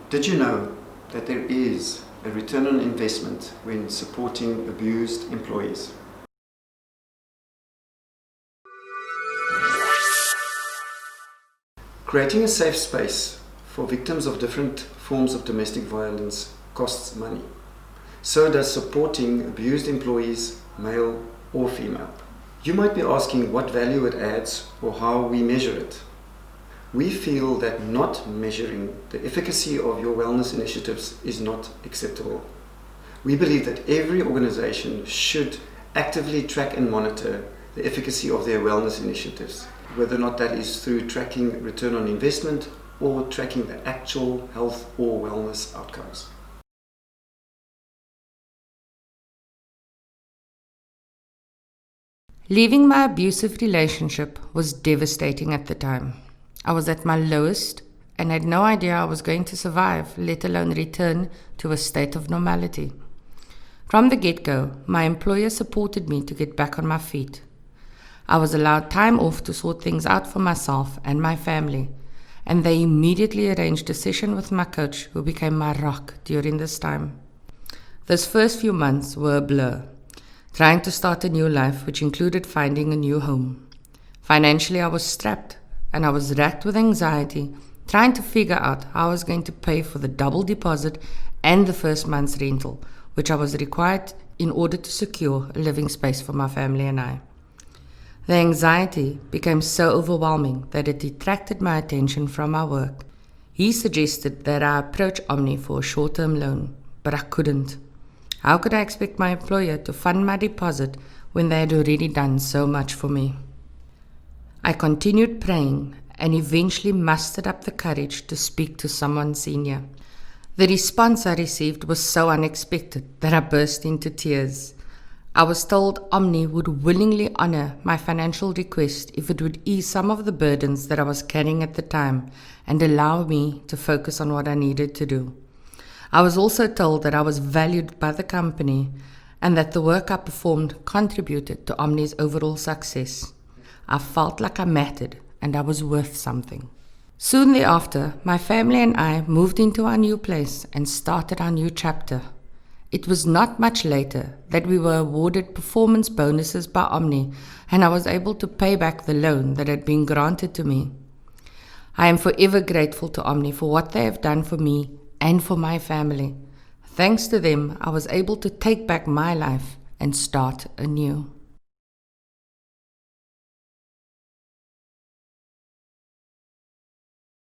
Did you know that there is a return on investment when supporting abused employees? Creating a safe space for victims of different forms of domestic violence costs money. So does supporting abused employees, male or female. You might be asking what value it adds or how we measure it. We feel that not measuring the efficacy of your wellness initiatives is not acceptable. We believe that every organization should actively track and monitor the efficacy of their wellness initiatives, whether or not that is through tracking return on investment or tracking the actual health or wellness outcomes. Leaving my abusive relationship was devastating at the time. I was at my lowest and had no idea I was going to survive, let alone return to a state of normality. From the get-go, my employer supported me to get back on my feet. I was allowed time off to sort things out for myself and my family, and they immediately arranged a session with my coach, who became my rock during this time. Those first few months were a blur, trying to start a new life, which included finding a new home. Financially, I was strapped, and I was racked with anxiety, trying to figure out how I was going to pay for the double deposit and the first month's rental, which I was required in order to secure a living space for my family and I. The anxiety became so overwhelming that it detracted my attention from my work. He suggested that I approach Omni for a short-term loan, but I couldn't. How could I expect my employer to fund my deposit when they had already done so much for me? I continued praying and eventually mustered up the courage to speak to someone senior. The response I received was so unexpected that I burst into tears. I was told Omni would willingly honor my financial request if it would ease some of the burdens that I was carrying at the time and allow me to focus on what I needed to do. I was also told that I was valued by the company and that the work I performed contributed to Omni's overall success. I felt like I mattered and I was worth something. Soon thereafter, my family and I moved into our new place and started our new chapter. It was not much later that we were awarded performance bonuses by Omni, and I was able to pay back the loan that had been granted to me. I am forever grateful to Omni for what they have done for me and for my family. Thanks to them, I was able to take back my life and start anew.